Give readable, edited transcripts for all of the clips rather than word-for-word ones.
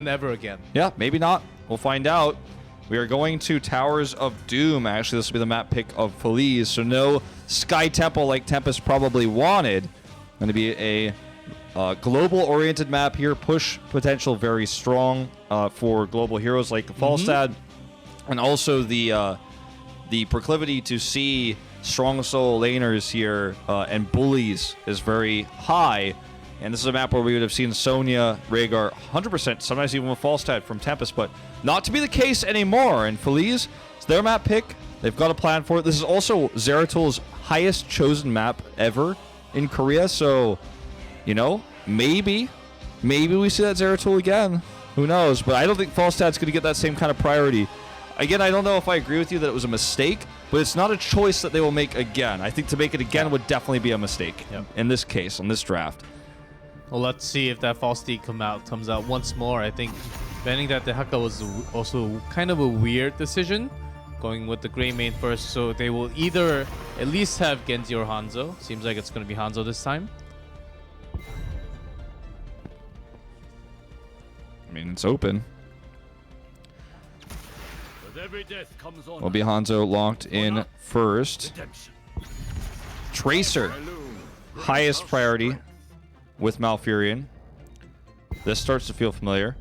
Never again. Yeah, maybe not. We'll find out. We are going to Towers of Doom. Actually, this will be the map pick of Feliz. So no Sky Temple like Tempest probably wanted. Going to be a global-oriented map here. Push potential very strong for global heroes like Falstad. And also the proclivity to see strong soul laners here and bullies is very high. And this is a map where we would have seen Sonya, Rhaegar 100%, sometimes even with Falstad from Tempest, but not to be the case anymore. And Feliz, it's their map pick. They've got a plan for it. This is also Zeratul highest chosen map ever in Korea. So, you know, maybe we see that Zeratul again. Who knows? But I don't think Falstad's going to get that same kind of priority. Again, I don't know if I agree with you that it was a mistake, but it's not a choice that they will make again. I think to make it again would definitely be a mistake in this case, on this draft. Well, let's see if that false D comes out once more. I think banning that Dehaka was also kind of a weird decision, going with the Grey main first. So they will either at least have Genji or Hanzo. Seems like it's going to be Hanzo this time. I mean, it's open. Will be Hanzo locked in first. Tracer, highest priority with Malfurion. This starts to feel familiar.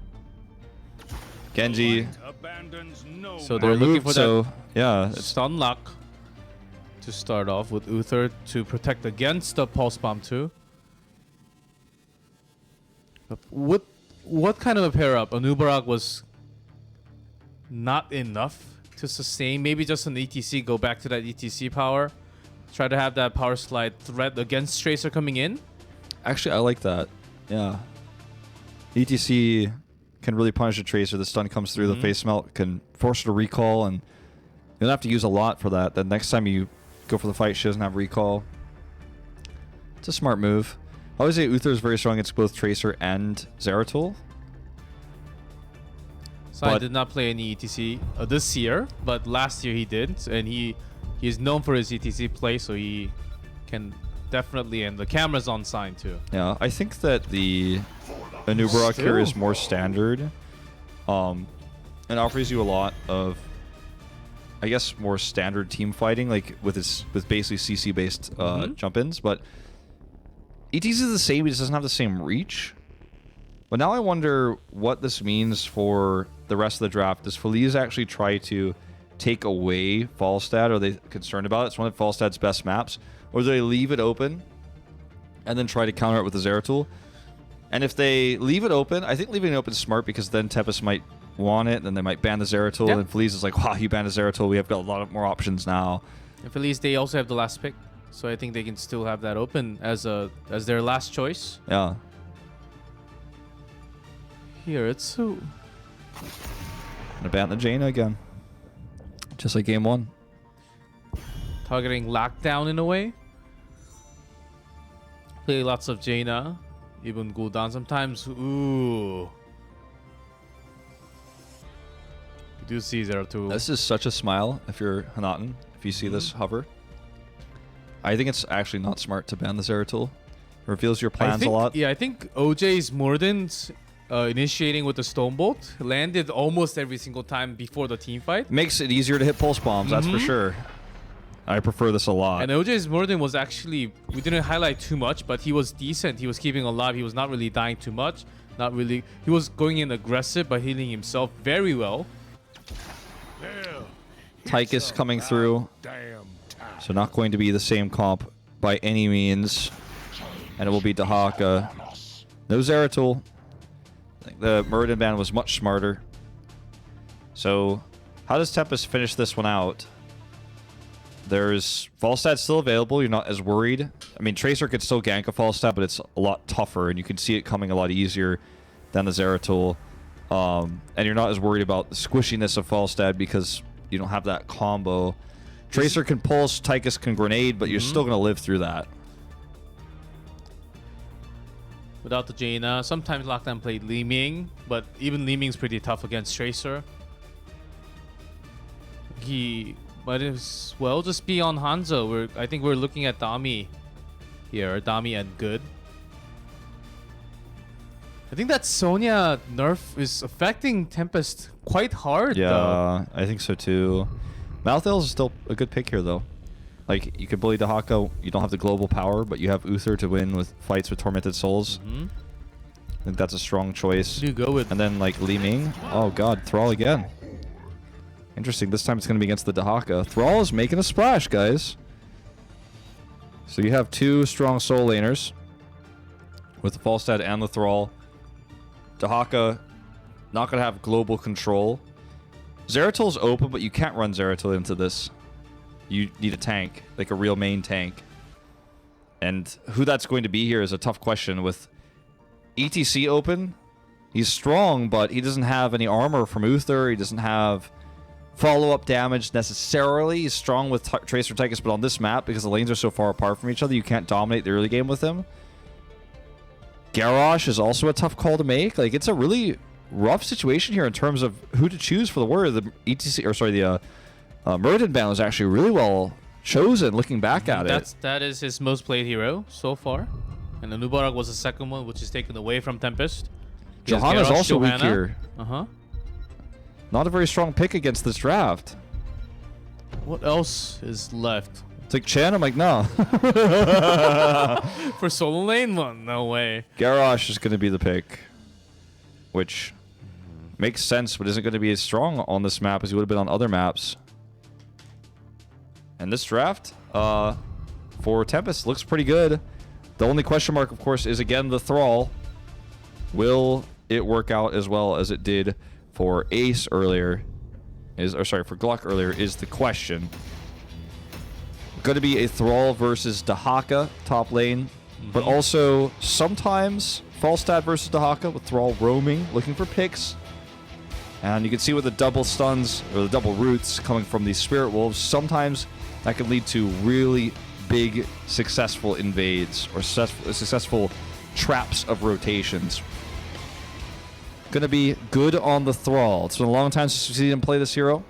Genji. So they're looking for that yeah, stun lock to start off with Uther to protect against the Pulse Bomb too. What kind of a pair up? Anubarak was not enough to sustain. Maybe just an ETC, go back to that ETC power. Try to have that power slide threat against Tracer coming in. Actually, I like that. Yeah. ETC can really punish a Tracer. The stun comes through, the face melt can force her to recall, and you don't have to use a lot for that. Then next time you go for the fight, she doesn't have recall. It's a smart move. I always say Uther is very strong against both Tracer and Zeratul. So I did not play any ETC this year, but last year he did, and he is known for his ETC play, so he can definitely, and the camera's on sign too. Yeah, I think that the Anubarak here is more standard, and offers you a lot of, I guess, more standard team fighting, like with basically CC based jump-ins. But ETC is the same; he just doesn't have the same reach. But now I wonder what this means for the rest of the draft. Does Feliz actually try to take away Falstad? Are they concerned about it? It's one of Falstad's best maps. Or do they leave it open and then try to counter it with the Zeratul? And if they leave it open, I think leaving it open is smart, because then Tempest might want it, and then they might ban the Zeratul. And Feliz is like, wow, you banned the Zeratul. We have got a lot more options now. And Feliz, they also have the last pick, so I think they can still have that open as their last choice. Yeah. Here it's who? Gonna ban the Jaina again. Just like game one. Targeting lockdown in a way. Play lots of Jaina. Even Gul'dan sometimes. Ooh. You do see Zeratul. This is such a smile if you're Hanaten, if you see this hover. I think it's actually not smart to ban the Zeratul. It reveals your plans a lot. Yeah, I think OJ's Morden's initiating with the Stonebolt landed almost every single time before the team fight. Makes it easier to hit pulse bombs, that's for sure. I prefer this a lot. And OJ's Morden was actually, we didn't highlight too much, but he was decent. He was keeping alive. He was not really dying too much. Not really. He was going in aggressive by healing himself very well. Tychus coming through. So not going to be the same comp by any means. And it will be Dehaka. No Zeratul. I think the Muradin ban was much smarter. So how does Tempest finish this one out? There's Falstad still available. You're not as worried. I mean, Tracer could still gank a Falstad, but it's a lot tougher, and you can see it coming a lot easier than the Zeratul. And you're not as worried about the squishiness of Falstad because you don't have that combo. Tracer can pulse, Tychus can grenade, but you're still going to live through that. Without the Jaina, sometimes Lockdown played Li Ming, but even Li Ming's pretty tough against Tracer. He might as well just be on Hanzo. I think we're looking at Dami here. Dami and Good. I think that Sonya nerf is affecting Tempest quite hard, though. Yeah, I think so too. Malthael is still a good pick here, though. Like, you could bully Dahaka, you don't have the global power, but you have Uther to win with fights with Tormented Souls. I think that's a strong choice. Who do you go with? And then, like, Li Ming. Oh, God, Thrall again. Interesting. This time it's going to be against the Dahaka. Thrall is making a splash, guys. So you have two strong soul laners with the Falstad and the Thrall. Dahaka not going to have global control. Zeratil's open, but you can't run Zeratil into this. You need a tank, like a real main tank. And who that's going to be here is a tough question. With ETC open, he's strong, but he doesn't have any armor from Uther. He doesn't have follow-up damage necessarily. He's strong with Tracer Tychus, but on this map, because the lanes are so far apart from each other, you can't dominate the early game with him. Garrosh is also a tough call to make. Like, it's a really rough situation here in terms of who to choose for the warrior. The ETC, or sorry, the Muradin ban was actually really well chosen. Looking back at that is his most played hero so far, and the Nubarak was the second one, which is taken away from Tempest. Johanna's also weak here. Not a very strong pick against this draft. What else is left? It's like Chan. I'm like, no. For solo lane one, no way. Garrosh is going to be the pick, which makes sense, but isn't going to be as strong on this map as he would have been on other maps. And this draft for Tempest looks pretty good. The only question mark, of course, is again the Thrall. Will it work out as well as it did for Ace earlier? For Gluck earlier is the question. Going to be a Thrall versus Dahaka top lane, but also sometimes Falstad versus Dahaka with Thrall roaming, looking for picks. And you can see with the double stuns or the double roots coming from these Spirit Wolves, sometimes that can lead to really big successful invades or successful traps of rotations. Going to be good on the Thrall. It's been a long time since we've seen him play this hero.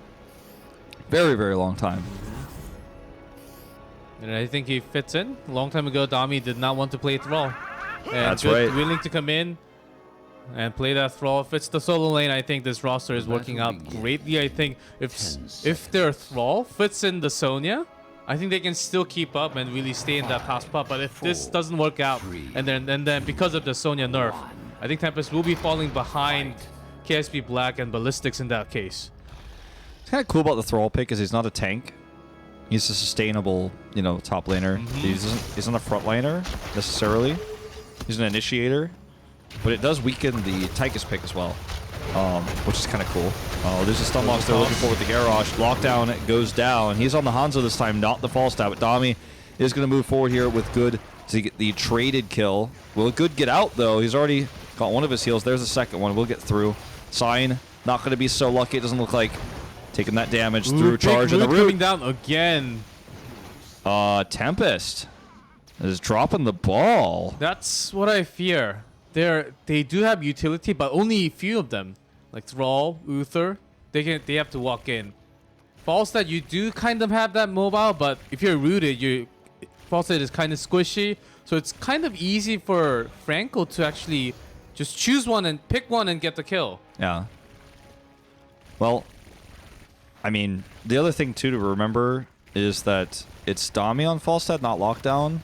Very, very long time. And I think he fits in. A long time ago, Dami did not want to play Thrall. And that's right. Willing to come in and play that Thrall. If it's the solo lane, I think this roster is working out greatly. I think if their Thrall fits in the Sonya, I think they can still keep up and really stay in that pass spot. But if this doesn't work out, and then because of the Sonya nerf, I think Tempest will be falling behind KSP Black and Ballistics in that case. What's kind of cool about the Thrall pick is he's not a tank. He's a sustainable, top laner. He's not a front laner necessarily. He's an initiator, but it does weaken the Tychus pick as well, which is kind of cool. Oh, there's a stun lock they're looking for with the Garrosh. Lockdown goes down. He's on the Hanzo this time, not the Falstad. But Dami is going to move forward here with Good to get the traded kill. Will Good get out, though? He's already got one of his heals. There's the second one. We'll get through. Sign, not going to be so lucky. It doesn't look like taking that damage through charge of the root. Coming down again. Tempest is dropping the ball. That's what I fear. They do have utility, but only a few of them. Like Thrall, Uther, they have to walk in. Falstad, you do kind of have that mobile, but if you're rooted, Falstad is kind of squishy, so it's kind of easy for Franco to actually just choose one and pick one and get the kill. Yeah. Well, I mean, the other thing too to remember is that it's Dami on Falstad, not Lockdown.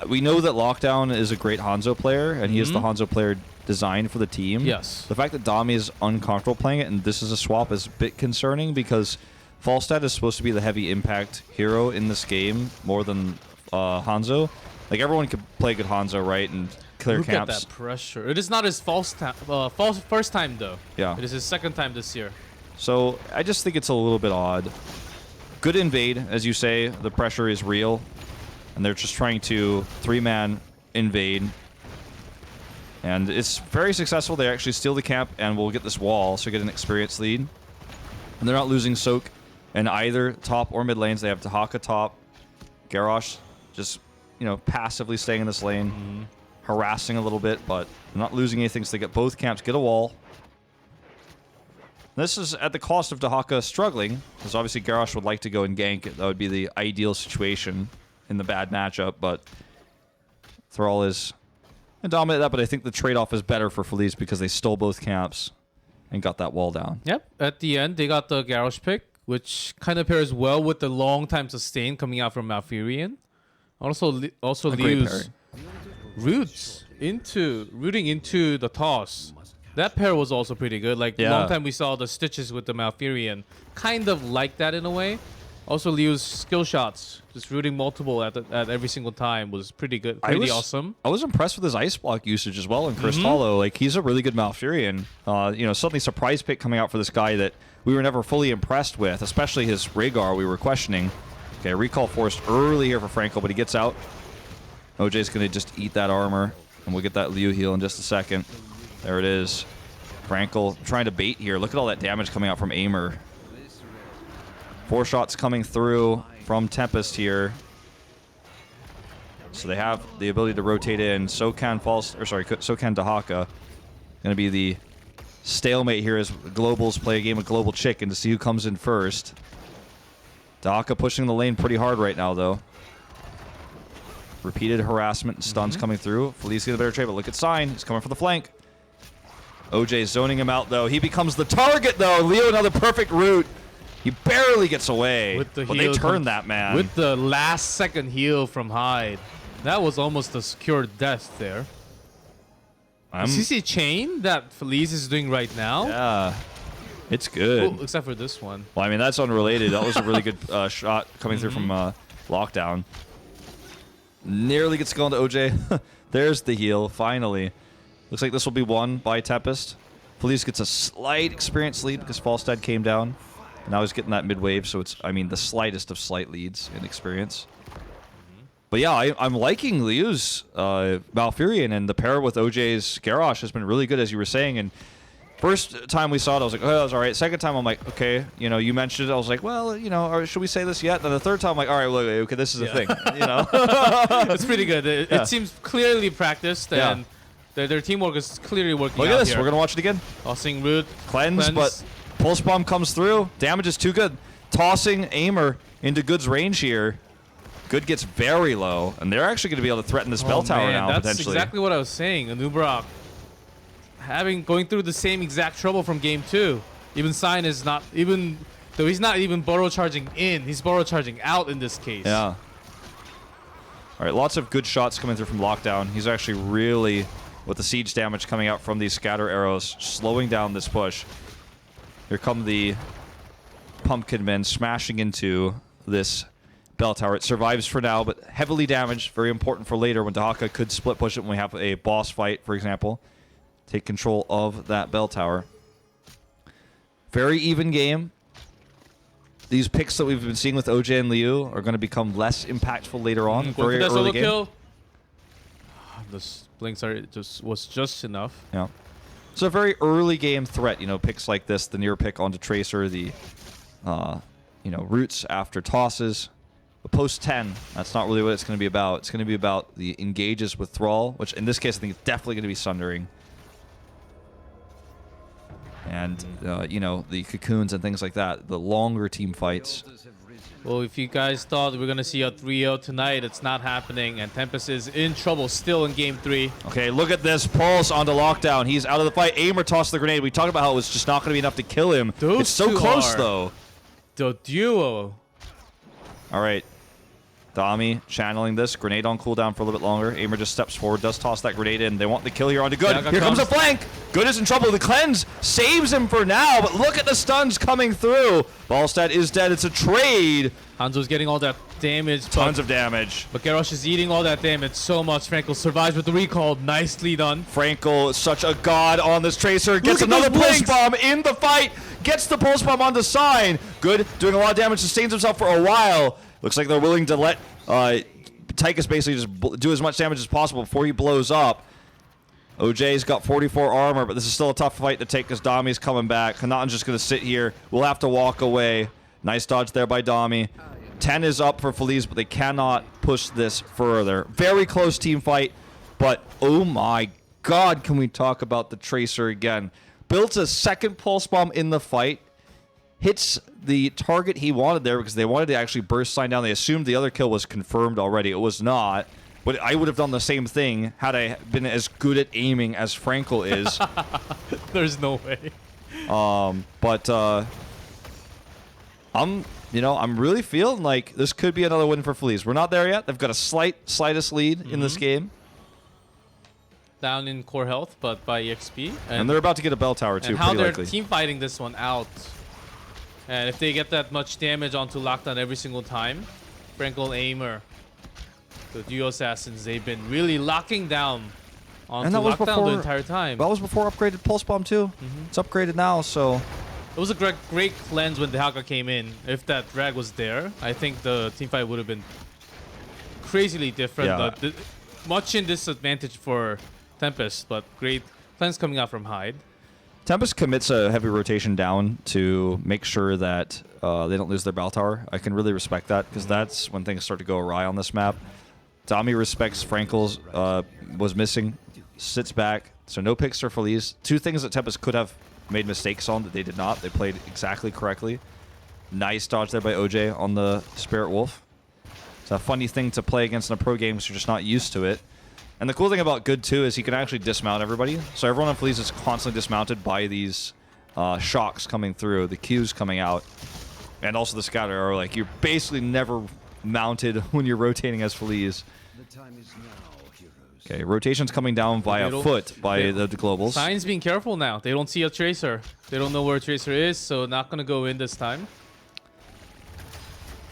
We know that Lockdown is a great Hanzo player, and he is the Hanzo player designed for the team. Yes. The fact that Dami is uncomfortable playing it, and this is a swap, is a bit concerning because Falstad is supposed to be the heavy impact hero in this game more than Hanzo. Like, everyone could play good Hanzo, right, and clear camps. Look at that pressure. It is not his first time, though. Yeah. It is his second time this year. So I just think it's a little bit odd. Good invade, as you say. The pressure is real. And they're just trying to three-man invade. And it's very successful. They actually steal the camp and will get this wall, so get an experience lead. And they're not losing Soak in either top or mid lanes. They have Dahaka top. Garrosh just, passively staying in this lane. Harassing a little bit, but not losing anything, so they get both camps, get a wall. This is at the cost of Dahaka struggling, because obviously Garrosh would like to go and gank. That would be the ideal situation in the bad matchup, but Thrall is and dominate that, but I think the trade-off is better for Feliz because they stole both camps and got that wall down. Yep. At the end, they got the Garrosh pick, which kind of pairs well with the long time sustain coming out from Malfurion. Also great Liu's rooting into the toss. That pair was also pretty good. Like long time we saw the stitches with the Malfurion, kind of like that in a way. Also Liu's skill shots, just rooting multiple at every single time was pretty good, pretty awesome. I was impressed with his ice block usage as well in Crystal Hollow. Like he's a really good Malfurion. Suddenly surprise pick coming out for this guy that we were never fully impressed with, especially his Rhaegar we were questioning. Okay, recall forced early here for Franco, but he gets out. OJ's going to just eat that armor, and we'll get that Liu heal in just a second. There it is. Franco trying to bait here. Look at all that damage coming out from Aimer. 4 shots coming through from Tempest here. So they have the ability to rotate in. So can Dahaka. Going to be the stalemate here as Globals play a game of Global Chicken to see who comes in first. Dahaka pushing the lane pretty hard right now, though. Repeated harassment and stuns coming through. Feliz gets a better trade, but look at Sign. He's coming for the flank. OJ zoning him out, though. He becomes the target, though. Leo, another perfect route. He barely gets away. But they turned that, man. With the last second heal from Hyde. That was almost a secured death there. The CC chain that Feliz is doing right now. Yeah. It's good. Well, except for this one. Well, I mean, that's unrelated. That was a really good shot coming through from Lockdown. Nearly gets going to OJ. There's the heal, finally. Looks like this will be won by Tempest. Feliz gets a slight experience lead because Falstad came down. And now he's getting that mid-wave, so it's, I mean, the slightest of slight leads in experience. But yeah, I'm liking Liu's Malfurion, and the pair with OJ's Garrosh has been really good, as you were saying. And first time we saw it, I was like, oh, that was all right. Second time, I'm like, okay, you mentioned it. I was like, well, or should we say this yet? Then the third time, I'm like, all right, well, okay, this is a thing, It's pretty good. It seems clearly practiced, and their teamwork is clearly working out. Look at this. Here. We're going to watch it again. Tossing root. Cleanse, but Pulse Bomb comes through. Damage is too good. Tossing Aimer into Good's range here. Good gets very low, and they're actually going to be able to threaten this bell tower now, that's potentially. That's exactly what I was saying. Anubrak going through the same exact trouble from game 2. Even Sign is not even, though he's not even burrow charging in, he's burrow charging out in this case. Yeah. All right, lots of good shots coming through from Lockdown. He's actually really, with the siege damage coming out from these scatter arrows, slowing down this push. Here come the Pumpkin Men smashing into this bell tower. It survives for now, but heavily damaged. Very important for later when Dahaka could split push it when we have a boss fight, for example. Take control of that bell tower. Very even game. These picks that we've been seeing with OJ and Liu are going to become less impactful later on. Very early game. Kill. The blinks was just enough. Yeah. It's a very early game threat, picks like this, the near pick onto Tracer, the roots after tosses. But post 10, that's not really what it's going to be about. It's going to be about the engages with Thrall, which in this case I think is definitely going to be Sundering. And, the cocoons and things like that, the longer team fights. Well, if you guys thought we were going to see a 3-0 tonight, it's not happening, and Tempest is in trouble still in Game 3. Okay, look at this. Pulse onto Lockdown. He's out of the fight. Aimer tossed the grenade. We talked about how it was just not going to be enough to kill him. It's so close, though. The duo. All right. Dami channeling this. Grenade on cooldown for a little bit longer. Aimer just steps forward, does toss that grenade in. They want the kill here onto Good. Here comes a flank. Good is in trouble. The cleanse saves him for now, but look at the stuns coming through. Ballstad is dead. It's a trade. Hanzo's getting all that damage. Tons of damage. But Garrosh is eating all that damage so much. Franco survives with the recall. Nicely done. Franco is such a god on this Tracer. Gets another pulse bomb in the fight. Gets the pulse bomb on the Sign. Good, doing a lot of damage. Sustains himself for a while. Looks like they're willing to let Tychus basically just do as much damage as possible before he blows up. OJ's got 44 armor, but this is still a tough fight to take because Dami's coming back. Kanatan's just going to sit here. We'll have to walk away. Nice dodge there by Dami. 10 is up for Feliz, but they cannot push this further. Very close team fight, but oh my god, can we talk about the Tracer again. Built a second pulse bomb in the fight. Hits the target he wanted there because they wanted to actually burst Sign down. They assumed the other kill was confirmed already. It was not. But I would have done the same thing had I been as good at aiming as Frankel is. There's no way. I'm really feeling like this could be another win for Feliz. We're not there yet. They've got a slightest lead in this game. Down in core health, but by EXP. And they're about to get a bell tower too, and how pretty they're likely. team fighting this one out. And if they get that much damage onto lockdown every single time, Frankel Aimer, the duo assassins, they've been really locking down onto lockdown the entire time. That was before upgraded Pulse Bomb too. It's upgraded now, so... It was a great cleanse when Dehaka came in. If that drag was there, I think the teamfight would have been crazily different. Yeah. Much in disadvantage for Tempest, but great cleanse coming out from Hyde. Tempest commits a heavy rotation down to make sure that they don't lose their bell tower. I can really respect that, because that's when things start to go awry on this map. Dami respects Frankel's was missing, sits back, so no picks for Feliz. Two things that Tempest could have made mistakes on that they did not. They played exactly correctly. Nice dodge there by OJ on the Spirit Wolf. It's a funny thing to play against in a pro game because you're just not used to it. And the cool thing about Good too is he can actually dismount everybody. So everyone on Feliz is constantly dismounted by these shocks coming through, the Qs coming out, and also the scatter arrow. Like, you're basically never mounted when you're rotating as Feliz. Okay, rotation's coming down via foot by the globals. Signs being careful now. They don't see a Tracer. They don't know where a Tracer is, so not going to go in this time.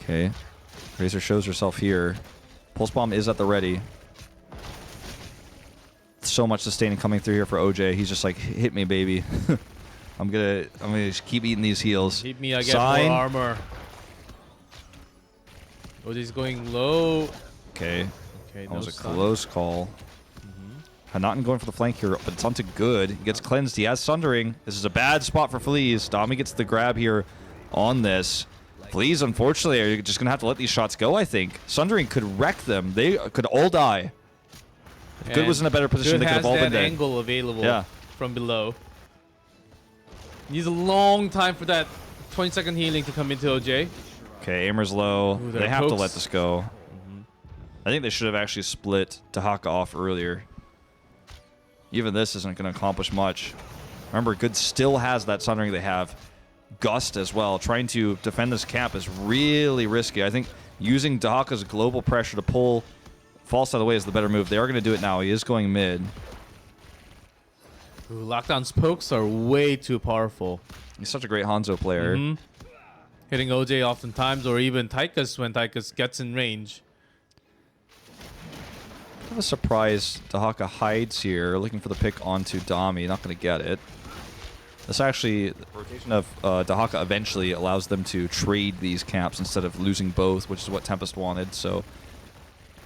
Okay. Tracer shows herself here. Pulse Bomb is at the ready. So much sustaining coming through here for OJ. He's just like, hit me, baby. I'm gonna just keep eating these heals. Hit me, I get more armor. OJ's going low. Okay. Okay, that was a close call. Hanaten going for the flank here, but it's onto Good. He gets cleansed. He has Sundering. This is a bad spot for Feliz. Dami gets the grab here on this. Feliz, unfortunately, are just going to have to let these shots go, I think. Sundering could wreck them. They could all die. If Good was in a better position, they could have all been dead. Angle available from below. Needs a long time for that 20-second healing to come into OJ. Okay, Aimer's low. Ooh, they have to let this go. I think they should have actually split Dehaka off earlier. Even this isn't going to accomplish much. Remember, Good still has that Sundering they have. Gust as well. Trying to defend this camp is really risky. I think using Dehaka's global pressure to pull False out of the way is the better move. They are going to do it now. He is going mid. Ooh, Lockdown's pokes are way too powerful. He's such a great Hanzo player. Hitting OJ oftentimes, or even Tychus when Tychus gets in range. I'm surprised Dehaka hides here, looking for the pick onto Dami. Not going to get it. This actually, the rotation of Dehaka eventually allows them to trade these camps instead of losing both, which is what Tempest wanted. So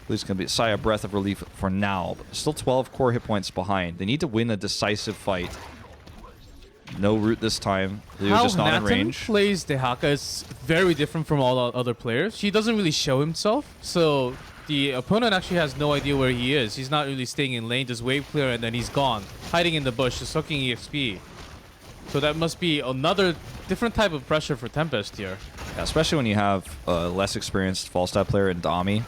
Feliz going to be a sigh of breath of relief for now. But still 12 core hit points behind. They need to win a decisive fight. No root this time. He was just not in range. How plays Dehaka is very different from all other players. He doesn't really show himself, so the opponent actually has no idea where he is. He's not really staying in lane, just wave clear, and then he's gone. Hiding in the bush, just sucking EXP. So that must be another different type of pressure for Tempest here. Yeah, especially when you have a less experienced fall stat player in Dami,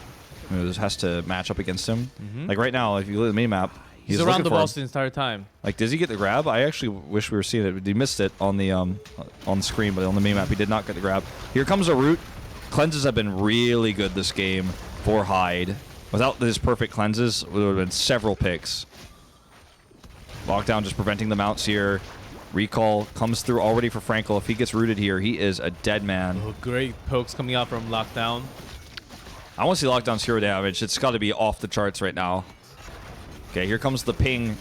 who has to match up against him. Like right now, if you look at the minimap, he's around the boss the entire time. Like, does he get the grab? I actually wish we were seeing it. He missed it on the screen, but on the minimap, he did not get the grab. Here comes a root. Cleanses have been really good this game for Hyde. Without his perfect cleanses, it would have been several picks. Lockdown just preventing the mounts here. Recall comes through already for Frankel. If he gets rooted here, he is a dead man. Oh, great pokes coming out from Lockdown. I want to see Lockdown's hero damage. It's got to be off the charts right now. Okay, here comes the ping.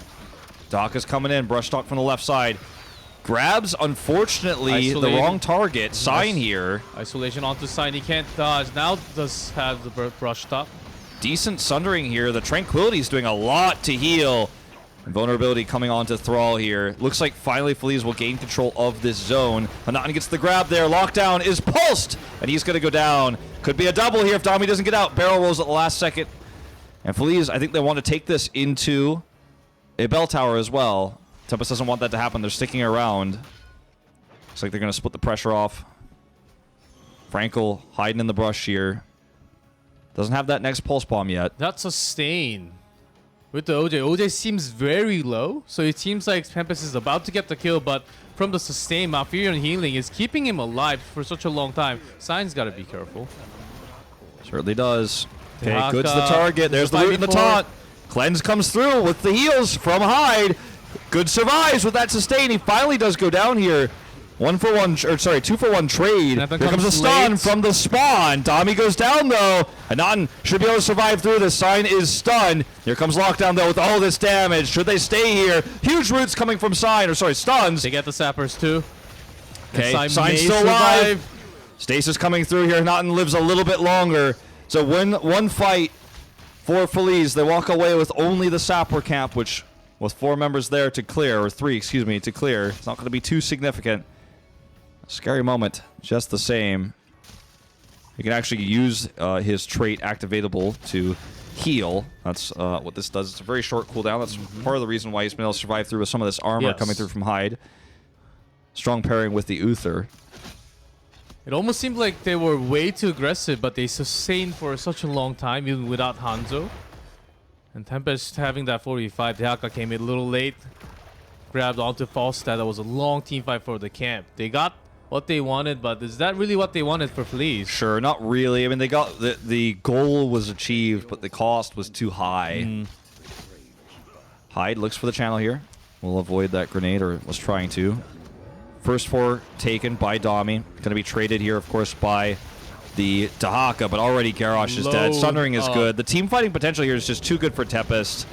Dehaka's coming in. Brush talk from the left side. Grabs, unfortunately, the wrong target. Sign here. Isolation onto Sign. He can't dodge. Now does have the brush talk. Decent Sundering here. The Tranquility's doing a lot to heal. And vulnerability coming on to Thrall here. Looks like finally Feliz will gain control of this zone. Hanaten gets the grab there. Lockdown is pulsed. And he's going to go down. Could be a double here if Dami doesn't get out. Barrel rolls at the last second. And Feliz, I think they want to take this into a bell tower as well. Tempest doesn't want that to happen. They're sticking around. Looks like they're going to split the pressure off. Frankel hiding in the brush here. Doesn't have that next pulse bomb yet. That sustain with the OJ. OJ seems very low, so it seems like Tempest is about to get the kill, but from the sustain, Malfurion healing is keeping him alive for such a long time. Sign's gotta be careful. Certainly does. Okay, Haka, good to the target. There's the root and the taunt. Cleanse comes through with the heals from Hyde. Good survives with that sustain. He finally does go down here. 2-for-1 trade. Here comes a stun from the spawn. Dami goes down though. Anon should be able to survive through this. Sign is stunned. Here comes Lockdown though with all this damage. Should they stay here? Huge roots coming from stuns. They get the sappers too. Okay, Sign's still alive. Stasis coming through here. Naughton lives a little bit longer. So one fight for Feliz. They walk away with only the Sapper camp, which with 4 members there to clear, or 3, excuse me, to clear. It's not going to be too significant. Scary moment, just the same. He can actually use his trait activatable to heal. That's what this does. It's a very short cooldown. That's part of the reason why he's been able to survive through with some of this armor coming through from Hyde. Strong pairing with the Uther. It almost seemed like they were way too aggressive, but they sustained for such a long time, even without Hanzo. And Tempest having that 45, the Haka came in a little late. Grabbed onto Falstad. That was a long team fight for the camp. They got what they wanted, but is that really what they wanted for Feliz? Sure, not really. I mean, they got the goal was achieved, but the cost was too high. Hyde looks for the channel here. We'll avoid that grenade, or was trying to. First 4 taken by Dami. Going to be traded here, of course, by the Dahaka, but already Garrosh is dead. Sundering is good. The team fighting potential here is just too good for Tempest.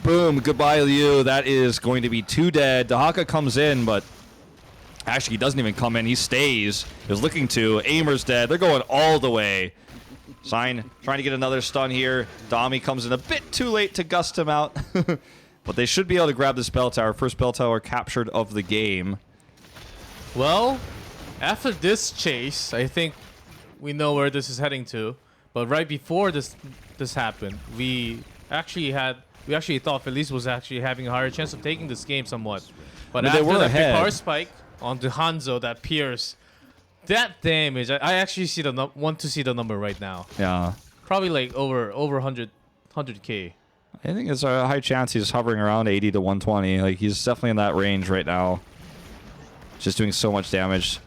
Boom, goodbye Liu. That is going to be 2 dead. Dahaka comes in, but actually he doesn't even come in. He stays. He was looking to. Aimer's dead. They're going all the way. Sign trying to get another stun here. Dami comes in a bit too late to gust him out. But they should be able to grab this bell tower. First bell tower captured of the game. Well, after this chase, I think we know where this is heading to. But right before this happened, we actually thought Feliz was actually having a higher chance of taking this game somewhat. But after that big power spike onto Hanzo, that pierce, that damage, I actually want to see the number right now. Yeah. Probably like over 100k. I think it's a high chance he's hovering around 80 to 120. Like, he's definitely in that range right now. Just doing so much damage.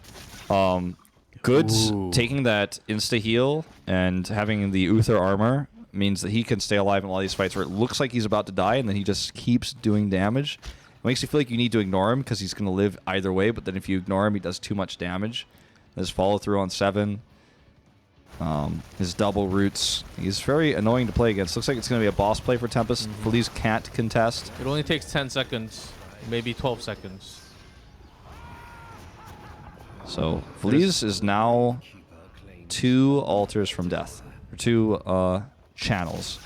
Goods taking that insta heal and having the Uther armor means that he can stay alive in a lot of these fights where it looks like he's about to die and then he just keeps doing damage. It makes you feel like you need to ignore him because he's going to live either way, but then if you ignore him, he does too much damage. His follow through on 7. His double roots. He's very annoying to play against. Looks like it's going to be a boss play for Tempest. Feliz can't contest. It only takes 10 seconds, maybe 12 seconds. So Feliz is now 2 altars from death. Or 2 channels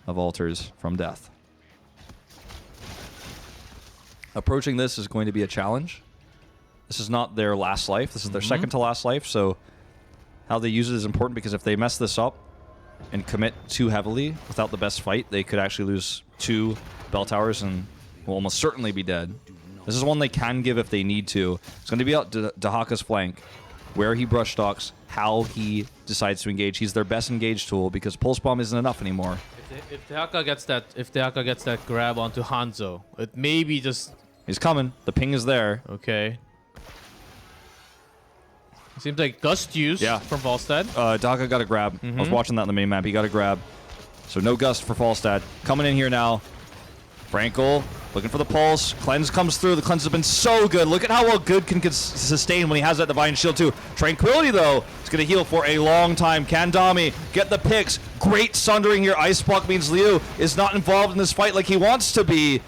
of altars from death. Approaching this is going to be a challenge. This is not their last life. This is their second to last life. So how they use it is important, because if they mess this up and commit too heavily without the best fight, they could actually lose 2 bell towers and will almost certainly be dead. This is one they can give if they need to. It's going to be out Dahaka's flank, where he brush stalks, how he decides to engage. He's their best engage tool because Pulse Bomb isn't enough anymore. If Dahaka gets that grab onto Hanzo, it maybe just... He's coming. The ping is there. Okay. It seems like Gust used from Falstad. Dahaka got a grab. I was watching that on the mini map. He got a grab. So no Gust for Falstad. Coming in here now. Frankel looking for the pulse. Cleanse comes through. The cleanse has been so good. Look at how well good can sustain when he has that Divine Shield too. Tranquility though is going to heal for a long time. Can Dami get the picks? Great sundering here. Ice Block means Liu is not involved in this fight like he wants to be.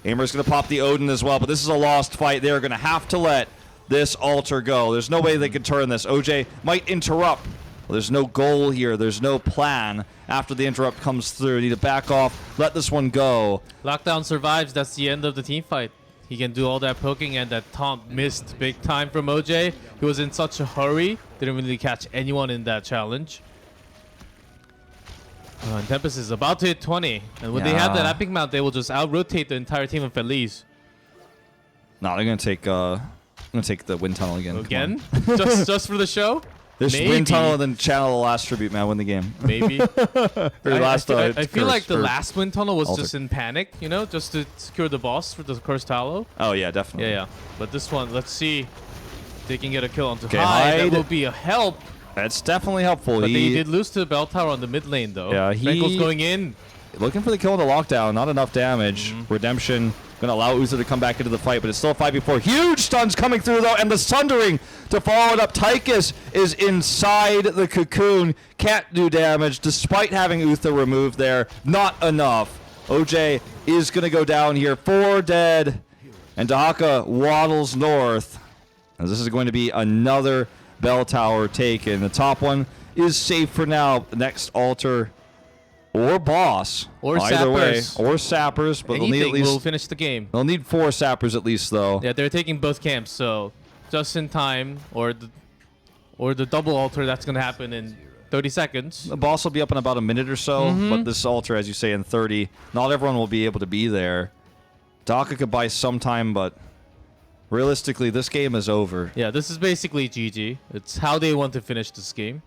Aimer's going to pop the Odin as well, but this is a lost fight. They're going to have to let this altar go. There's no way they can turn this. OJ might interrupt. Well, there's no goal here. There's no plan. After the interrupt comes through, need to back off, let this one go. Lockdown survives. That's the end of the team fight. He can do all that poking, and that taunt missed big time from OJ. He was in such a hurry. Didn't really catch anyone in that challenge. And Tempest is about to hit 20. And when they have that epic mount, they will just out-rotate the entire team of Feliz. No, they're going to take... I'm going to take the wind tunnel again. Again? just for the show? This Maybe. wind tunnel and then channel the last tribute, man. Win the game. Maybe. I feel like the curse. last wind tunnel was altar. just in panic, you know, just to secure the boss for the cursed Tallow. Oh yeah, definitely. Yeah. But this one, let's see if they can get a kill onto Okay, Hyde. That Hyde. will be a help. That's definitely helpful. But He they did lose to the bell tower on the mid lane, though. Yeah, Frankel's going in. looking for the kill in the lockdown. Not enough damage. Redemption gonna allow Uzo to come back into the fight, but it's still a 5v4. Huge stuns coming through though, and the Sundering to follow it up. Tychus is inside the cocoon. Can't do damage despite having Uther removed there. Not enough. OJ is gonna go down here. 4 dead. And Dahaka waddles north. As this is going to be another bell tower taken. The top one is safe for now. The next altar or boss, Or either sappers. way, or sappers, but they'll need at Anything will least finish the game. they'll need 4 sappers at least though. Yeah, they're taking both camps, so just in time, or the double altar that's gonna happen in 30 seconds. The boss will be up in about a minute or so, but this altar, as you say, in 30. Not everyone will be able to be there. Daka could buy some time, but realistically, this game is over. Yeah, this is basically GG. It's how they want to finish this game.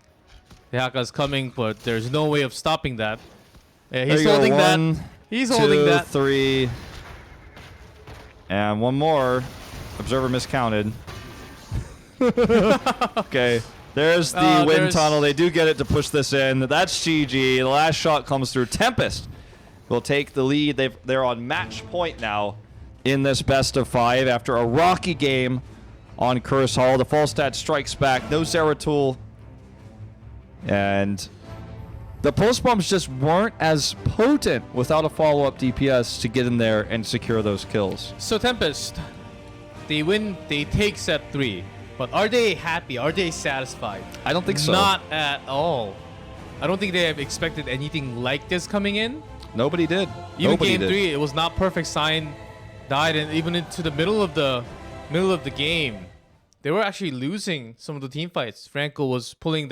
Dahaka's coming, but there's no way of stopping that. Yeah, There he's you go. holding that. 1, He's 2, holding that. 3, and one more. Observer miscounted. Okay, there's the wind tunnel. They do get it to push this in. That's GG. The last shot comes through. Tempest will take the lead. They're on match point now in this best of 5 after a rocky game on Curse Hall. The Falstad strikes back. No Zeratul. And the pulse bombs just weren't as potent without a follow-up DPS to get in there and secure those kills. So Tempest, they win, they take set 3. But are they happy? Are they satisfied? I don't think so. Not at all. I don't think they have expected anything like this coming in. Nobody did. Even Nobody game did. 3, it was not perfect. Sign died, and even into the middle of the game, they were actually losing some of the team fights. Frankel was pulling